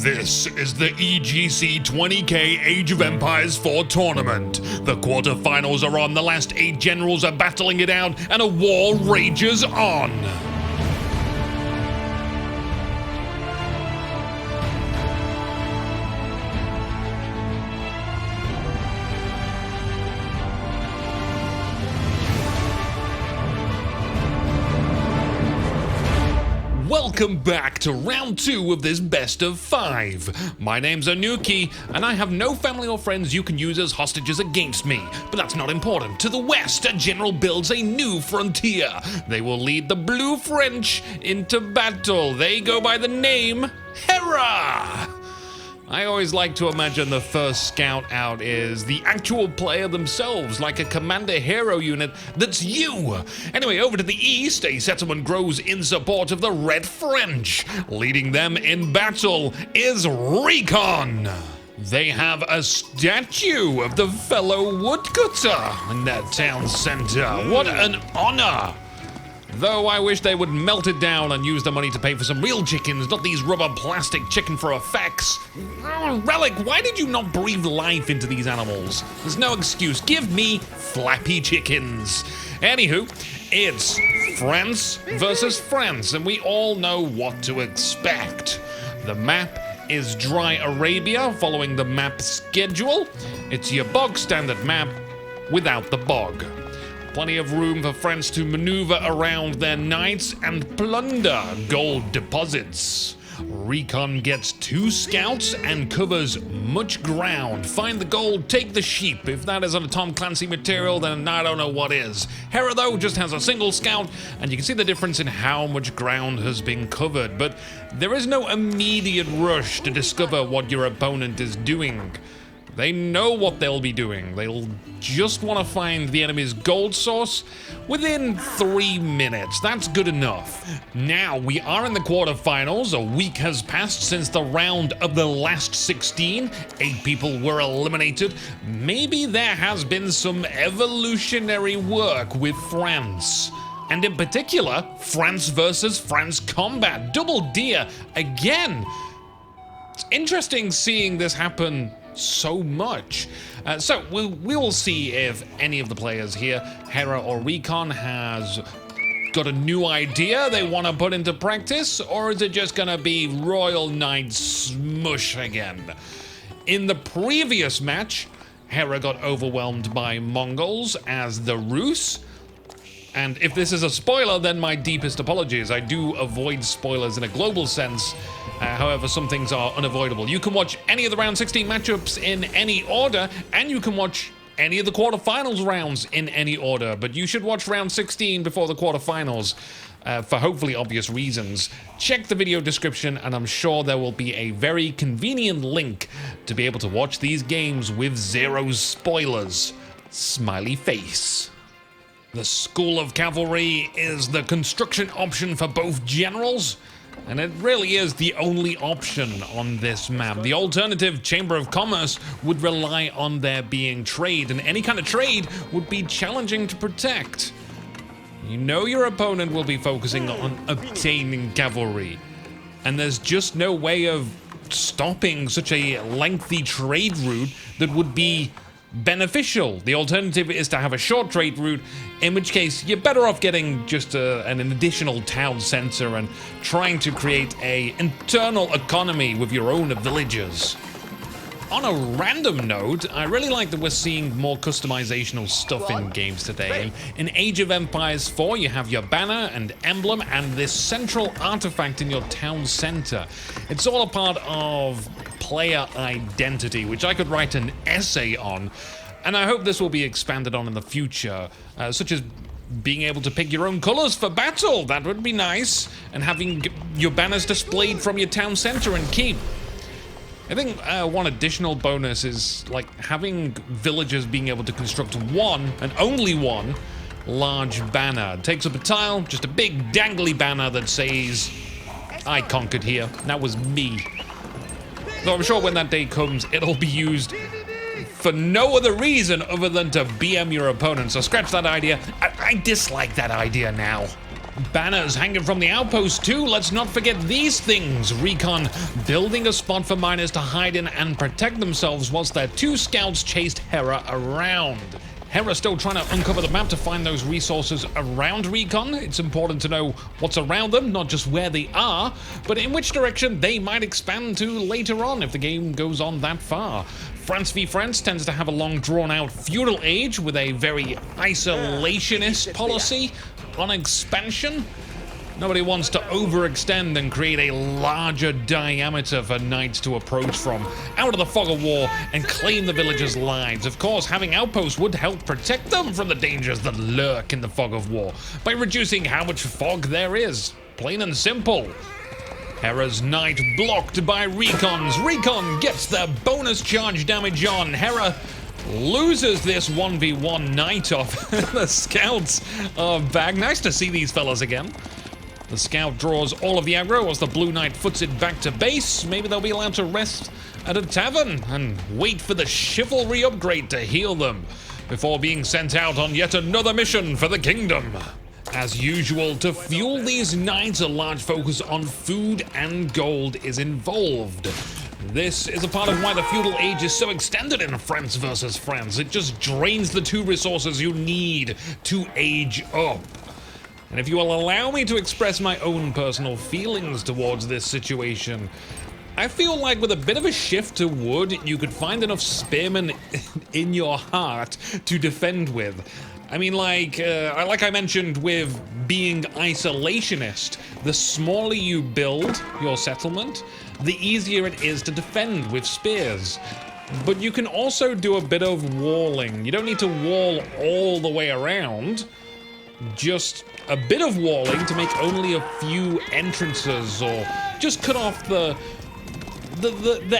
This is the EGC 20k Age of Empires 4 tournament. The quarterfinals are on, the last 8 generals are battling it out, and a war rages on. Welcome back to round 2 of this best of 5. My name's Anuki, and I have no family or friends you can use as hostages against me. But that's not important. To the west, a general builds a new frontier. They will lead the Blue French into battle. They go by the name Hera. I always like to imagine the first scout out is the actual player themselves, like a commander hero unit that's you. Anyway, over to the east, a settlement grows in support of the Red French. Leading them in battle is Recon. They have a statue of the fellow woodcutter in their town center. What an honor! Though I wish they would melt it down and use the money to pay for some real chickens, not these rubber plastic chicken for effects. Relic, why did you not breathe life into these animals? There's no excuse. Give me flappy chickens. Anywho, it's France versus France, and we all know what to expect. The map is Dry Arabia, following the map schedule. It's your bog standard map without the bog. Plenty of room for France to maneuver around their knights and plunder gold deposits. Recon gets 2 scouts and covers much ground. Find the gold, take the sheep. If that isn't a Tom Clancy material, then I don't know what is. Hera, though, just has a single scout, and you can see the difference in how much ground has been covered. But there is no immediate rush to discover what your opponent is doing. They know what they'll be doing. They'll just want to find the enemy's gold source within 3 minutes. That's good enough. Now, we are in the quarterfinals. A week has passed since the round of the last 16. 8 people were eliminated. Maybe there has been some evolutionary work with France. And in particular, France versus France combat. Double deer again. It's interesting seeing this happen so much. So we will see if any of the players here, Hera or Recon, has got a new idea they want to put into practice, or is it just gonna be Royal Knight smush again? In the previous match, Hera got overwhelmed by Mongols as the Rus. And if this is a spoiler, then my deepest apologies. I do avoid spoilers in a global sense. However, some things are unavoidable. You can watch any of the round 16 matchups in any order, and you can watch any of the quarterfinals rounds in any order. But you should watch round 16 before the quarterfinals for hopefully obvious reasons. Check the video description, and I'm sure there will be a very convenient link to be able to watch these games with 0 spoilers. Smiley face. The School of Cavalry is the construction option for both generals, and it really is the only option on this map. The alternative, Chamber of Commerce, would rely on there being trade, and any kind of trade would be challenging to protect. You know your opponent will be focusing on obtaining cavalry, and there's just no way of stopping such a lengthy trade route that would be beneficial. The alternative is to have a short trade route, in which case you're better off getting just an additional town center and trying to create an internal economy with your own villagers. On a random note, I really like that we're seeing more customizational stuff in games today. In Age of Empires 4, you have your banner and emblem and this central artifact in your town center. It's all a part of player identity, which I could write an essay on, and I hope this will be expanded on in the future, such as being able to pick your own colors for battle. That would be nice, and having your banners displayed from your town center and keep. I think one additional bonus is like having villagers being able to construct one and only one large banner. It takes up a tile, just a big dangly banner that says, "I conquered here, that was me." Though I'm sure when that day comes, it'll be used for no other reason other than to BM your opponent. So scratch that idea. I dislike that idea now. Banners hanging from the outpost too. Let's not forget these things. Recon building a spot for miners to hide in and protect themselves whilst their 2 scouts chased Hera around. Hera still trying to uncover the map to find those resources around Recon. It's important to know what's around them, not just where they are, but in which direction they might expand to later on if the game goes on that far. France v France tends to have a long drawn-out feudal age with a very isolationist policy on expansion. Nobody wants to overextend and create a larger diameter for knights to approach from out of the fog of war and claim the villagers' lives. Of course, having outposts would help protect them from the dangers that lurk in the fog of war by reducing how much fog there is. Plain and simple. Hera's knight blocked by Recon's. Recon gets their bonus charge damage on. Hera loses this 1v1 knight off. The scouts are back. Nice to see these fellas again. The scout draws all of the aggro as the blue knight foots it back to base. Maybe they'll be allowed to rest at a tavern and wait for the chivalry upgrade to heal them before being sent out on yet another mission for the kingdom. As usual, to fuel these knights, a large focus on food and gold is involved. This is a part of why the feudal age is so extended in France versus France. It just drains the 2 resources you need to age up. And if you will allow me to express my own personal feelings towards this situation, I feel like with a bit of a shift to wood, you could find enough spearmen in your heart to defend with. I mean, like I mentioned with being isolationist, the smaller you build your settlement, the easier it is to defend with spears. But you can also do a bit of walling. You don't need to wall all the way around. Just a bit of walling to make only a few entrances, or just cut off the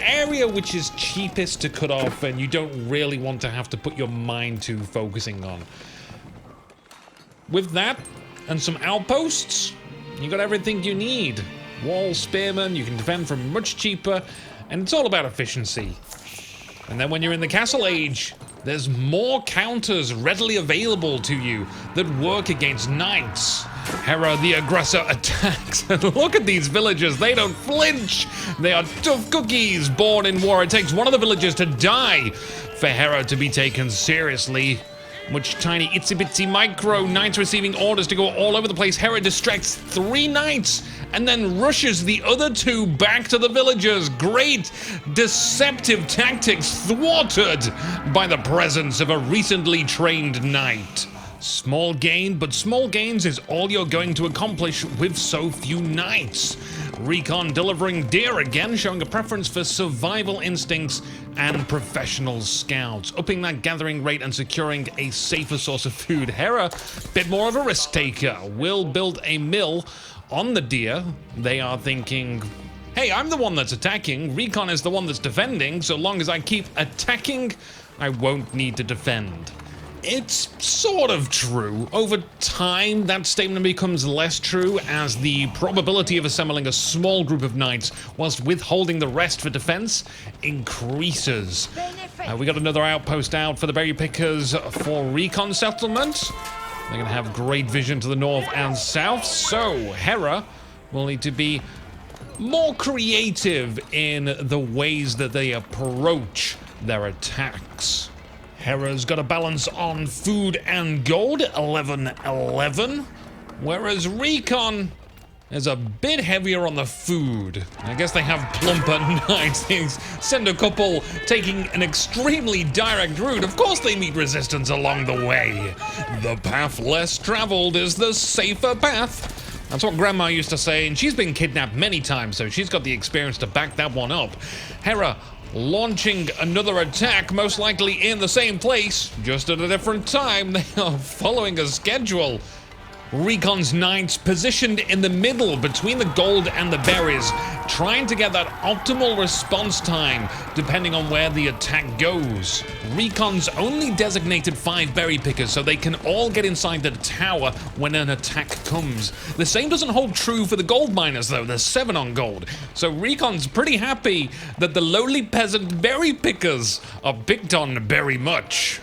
area which is cheapest to cut off and you don't really want to have to put your mind to focusing on. With that and some outposts, you got everything you need. Wall spearmen, you can defend from much cheaper, and it's all about efficiency. And then when you're in the castle age, there's more counters readily available to you that work against knights. Hera, the aggressor, attacks. Look at these villagers, they don't flinch. They are tough cookies born in war. It takes one of the villagers to die for Hera to be taken seriously. Much tiny itsy bitsy micro knights receiving orders to go all over the place. Hera distracts 3 knights and then rushes the other 2 back to the villagers. Great deceptive tactics thwarted by the presence of a recently trained knight. Small gain, but small gains is all you're going to accomplish with so few knights. Recon delivering deer again, showing a preference for survival instincts and professional scouts, upping that gathering rate and securing a safer source of food. Hera, bit more of a risk taker, will build a mill on the deer. They are thinking, hey, I'm the one that's attacking, Recon is the one that's defending, so long as I keep attacking, I won't need to defend. It's sort of true. Over time, that statement becomes less true as the probability of assembling a small group of knights whilst withholding the rest for defense increases. We got another outpost out for the berry pickers for Recon settlement. They're going to have great vision to the north and south, so Hera will need to be more creative in the ways that they approach their attacks. Hera's got a balance on food and gold, 11-11, whereas Recon is a bit heavier on the food. I guess they have plumper knights. They send a couple taking an extremely direct route. Of course they meet resistance along the way. The path less traveled is the safer path. That's what Grandma used to say, and she's been kidnapped many times, so she's got the experience to back that one up. Hera launching another attack, most likely in the same place, just at a different time. They are following a schedule. Recon's knights positioned in the middle between the gold and the berries, trying to get that optimal response time depending on where the attack goes. Recon's only designated 5 berry pickers so they can all get inside the tower when an attack comes. The same doesn't hold true for the gold miners though, there's 7 on gold. So Recon's pretty happy that the lowly peasant berry pickers are picked on very much.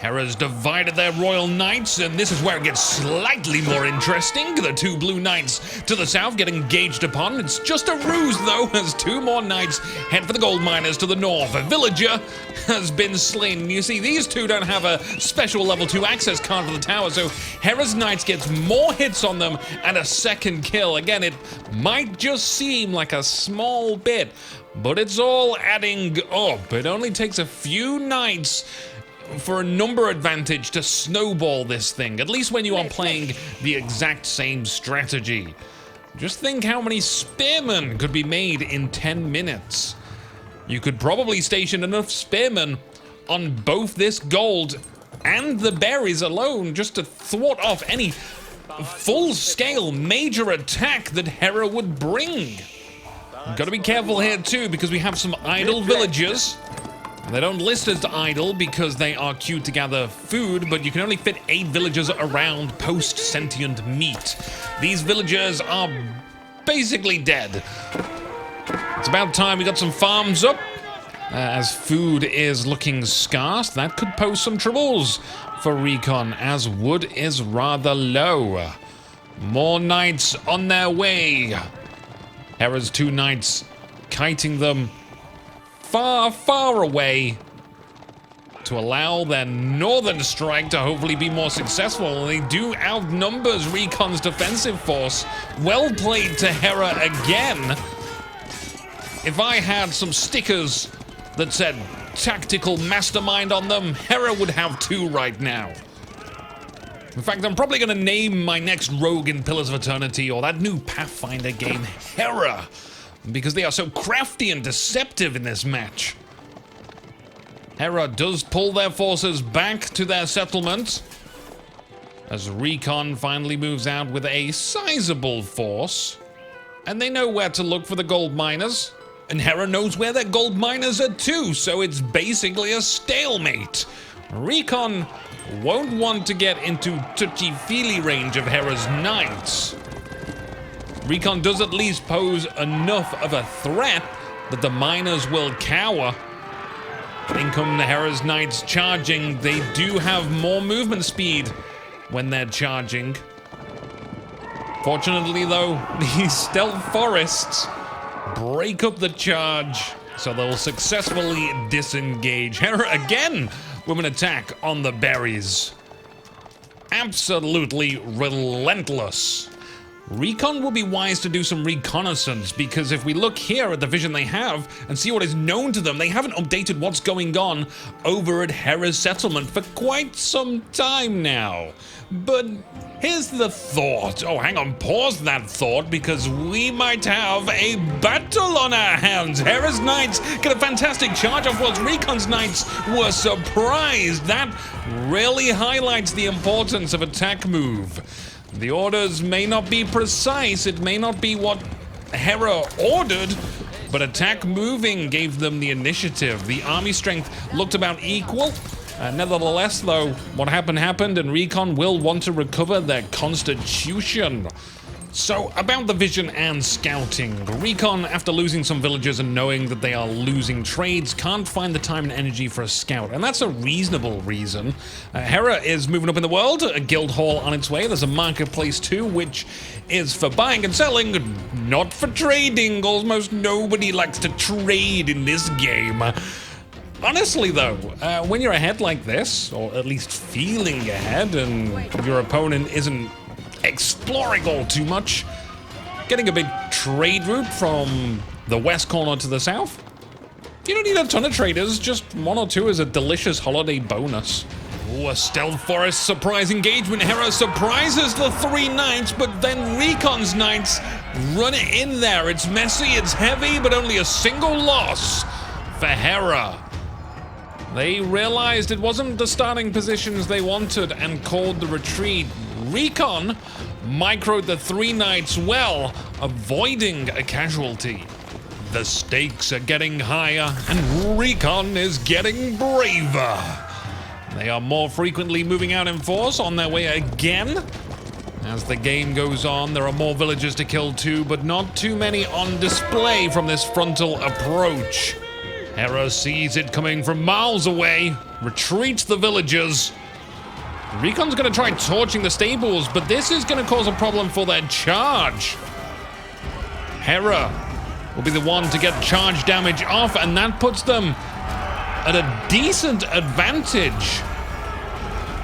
Hera's divided their royal knights, and this is where it gets slightly more interesting. The two blue knights to the south get engaged upon. It's just a ruse, though, as two more knights head for the gold miners to the north. A villager has been slain. You see, these two don't have a special level 2 access card for the tower, so Hera's knights gets more hits on them and a second kill. Again, it might just seem like a small bit, but it's all adding up. It only takes a few knights for a number advantage to snowball this thing, at least when you are playing the exact same strategy. Just think how many spearmen could be made in 10 minutes. You could probably station enough spearmen on both this gold and the berries alone just to thwart off any full-scale major attack that Hera would bring. Gotta be careful here too, because we have some idle villagers. They don't list as idle because they are queued to gather food, but you can only fit 8 villagers around post-sentient meat. These villagers are basically dead. It's about time we got some farms up, as food is looking scarce. That could pose some troubles for Recon, as wood is rather low. More knights on their way. Hera's 2 knights kiting them far, far away to allow their northern strike to hopefully be more successful. They do outnumber Recon's defensive force. Well played to Hera again. If I had some stickers that said tactical mastermind on them, Hera would have 2 right now. In fact, I'm probably going to name my next rogue in Pillars of Eternity or that new Pathfinder game Hera, because they are so crafty and deceptive in this match. Hera does pull their forces back to their settlement, as Recon finally moves out with a sizable force. And they know where to look for the gold miners. And Hera knows where their gold miners are too, so it's basically a stalemate. Recon won't want to get into touchy-feely range of Hera's knights. Recon does at least pose enough of a threat that the miners will cower. In come the Hera's knights charging. They do have more movement speed when they're charging. Fortunately, though, these stealth forests break up the charge, so they'll successfully disengage. Hera again with an attack on the berries. Absolutely relentless. Recon will be wise to do some reconnaissance, because if we look here at the vision they have and see what is known to them, they haven't updated what's going on over at Hera's settlement for quite some time now. But here's the thought. Oh, hang on, pause that thought, because we might have a battle on our hands. Hera's knights get a fantastic charge off whilst Recon's knights were surprised. That really highlights the importance of attack move. The orders may not be precise, it may not be what Hera ordered, but attack moving gave them the initiative. The army strength looked about equal. Nevertheless, though, what happened, and Recon will want to recover their constitution. So, about the vision and scouting. Recon, after losing some villagers and knowing that they are losing trades, can't find the time and energy for a scout, and that's a reasonable reason. Hera is moving up in the world, a guild hall on its way. There's a marketplace too, which is for buying and selling, not for trading. Almost nobody likes to trade in this game. Honestly, though, when you're ahead like this, or at least feeling ahead, and your opponent isn't exploring all too much, getting a big trade route from the west corner to the south, you don't need a ton of traders, just 1 or 2 is a delicious holiday bonus. Ooh, a stealth forest surprise engagement. Hera surprises the 3 knights, but then Recon's knights run it in there. It's messy, it's heavy, but only a single loss for Hera. They realized it wasn't the starting positions they wanted and called the retreat. Recon microed the 3 knights well, avoiding a casualty. The stakes are getting higher, and Recon is getting braver. They are more frequently moving out in force on their way again. As the game goes on, there are more villagers to kill too, but not too many on display from this frontal approach. Hera sees it coming from miles away, retreats the villagers. Recon's going to try torching the stables, but this is going to cause a problem for their charge. Hera will be the one to get charge damage off, and that puts them at a decent advantage.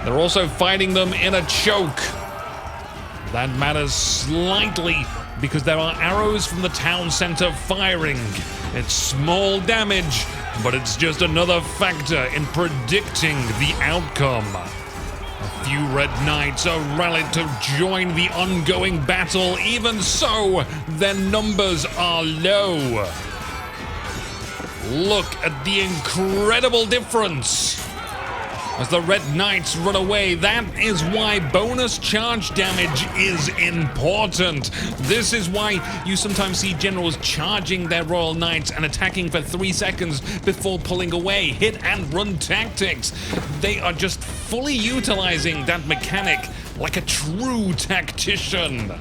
They're also fighting them in a choke. That matters slightly because there are arrows from the town center firing. It's small damage, but it's just another factor in predicting the outcome. A few red knights are rallied to join the ongoing battle. Even so, their numbers are low. Look at the incredible difference. As the red knights run away, that is why bonus charge damage is important. This is why you sometimes see generals charging their royal knights and attacking for 3 seconds before pulling away. Hit and run tactics. They are just fully utilizing that mechanic like a true tactician.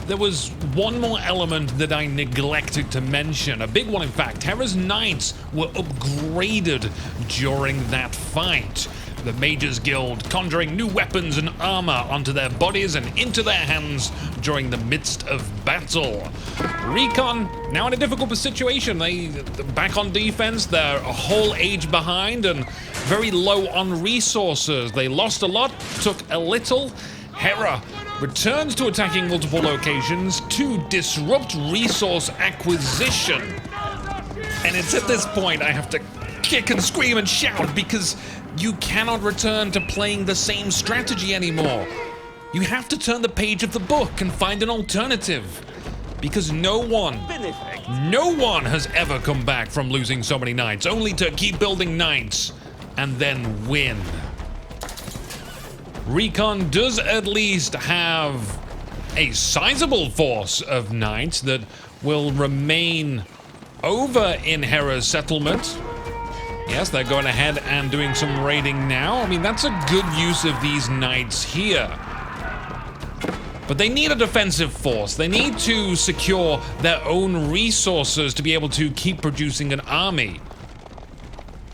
There was one more element that I neglected to mention, a big one in fact. Hera's knights were upgraded during that fight. The Mages Guild conjuring new weapons and armor onto their bodies and into their hands during the midst of battle. Recon, now in a difficult situation. They're back on defense, they're a whole age behind and very low on resources. They lost a lot, took a little. Hera returns to attacking multiple locations to disrupt resource acquisition. And it's at this point I have to kick and scream and shout because you cannot return to playing the same strategy anymore. You have to turn the page of the book and find an alternative. Because no one has ever come back from losing so many knights, only to keep building knights and then win. Recon does at least have a sizable force of knights that will remain over in Hera's settlement. Yes, they're going ahead and doing some raiding now. I mean, that's a good use of these knights here. But they need a defensive force. They need to secure their own resources to be able to keep producing an army.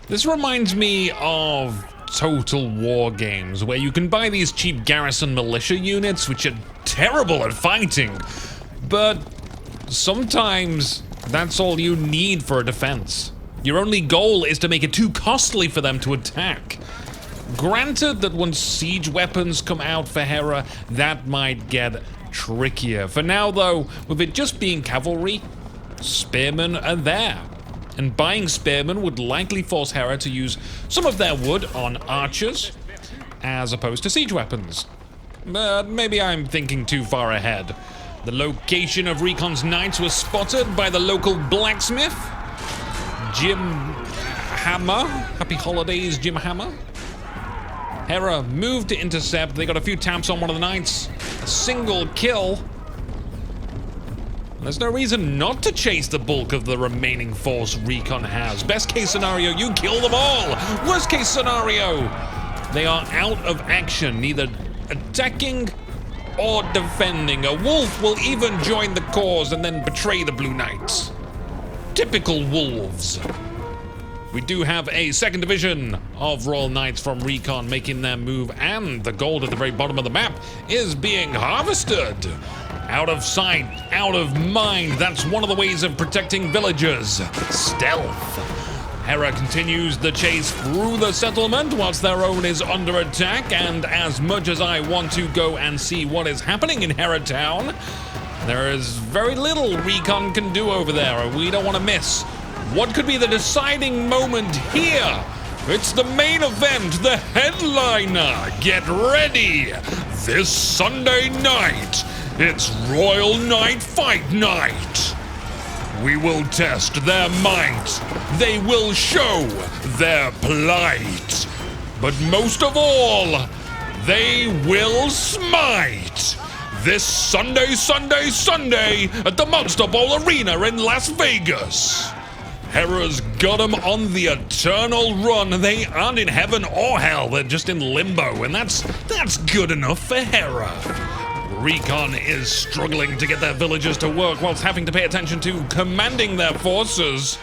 This reminds me of Total War games, where you can buy these cheap garrison militia units, which are terrible at fighting. But sometimes that's all you need for a defense. Your only goal is to make it too costly for them to attack. Granted that once siege weapons come out for Hera, that might get trickier. For now though, with it just being cavalry, spearmen are there. And buying spearmen would likely force Hera to use some of their wood on archers, as opposed to siege weapons. But maybe I'm thinking too far ahead. The location of Recon's knights was spotted by the local blacksmith, Jim Hammer. Happy holidays, Jim Hammer. Hera moved to intercept. They got a few taps on one of the knights. A single kill. There's no reason not to chase the bulk of the remaining force Recon has. Best case scenario, you kill them all. Worst case scenario, they are out of action, neither attacking or defending. A wolf will even join the cause and then betray the Blue Knights. Typical wolves. We do have a second division of Royal Knights from Recon making their move, and the gold at the very bottom of the map is being harvested. Out of sight, out of mind. That's one of the ways of protecting villagers. Stealth. Hera continues the chase through the settlement whilst their own is under attack, and as much as I want to go and see what is happening in Hera Town, there is very little Recon can do over there. We don't want to miss what could be the deciding moment here. It's the main event, the headliner. Get ready. This Sunday night, it's Royal Knight Fight Night. We will test their might. They will show their plight. But most of all, they will smite. This Sunday at the Monster Bowl Arena in Las Vegas. Hera's got them on the eternal run. They aren't in heaven or hell. They're just in limbo, and that's good enough for Hera. Recon is struggling to get their villagers to work whilst having to pay attention to commanding their forces.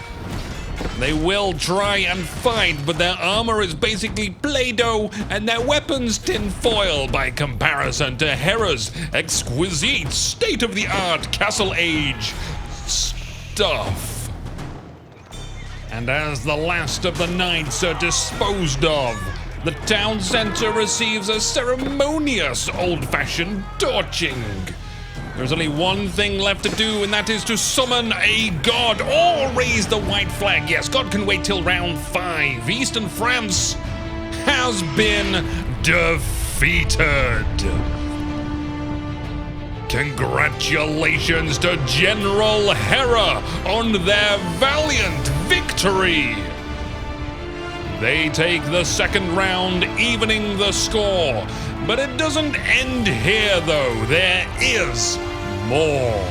They will try and fight, but their armor is basically Play-Doh and their weapons tinfoil by comparison to Hera's exquisite, state-of-the-art Castle Age stuff. And as the last of the knights are disposed of, the town center receives a ceremonious old-fashioned torching. There's only one thing left to do, and that is to summon a god or raise the white flag. Yes, God can wait till round 5. Eastern France has been defeated. Congratulations to General Hera on their valiant victory. They take the second round, evening the score. But it doesn't end here, though. There is more.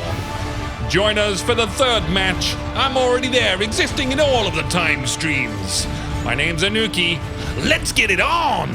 Join us for the third match. I'm already there, existing in all of the time streams. My name's Anuki. Let's get it on!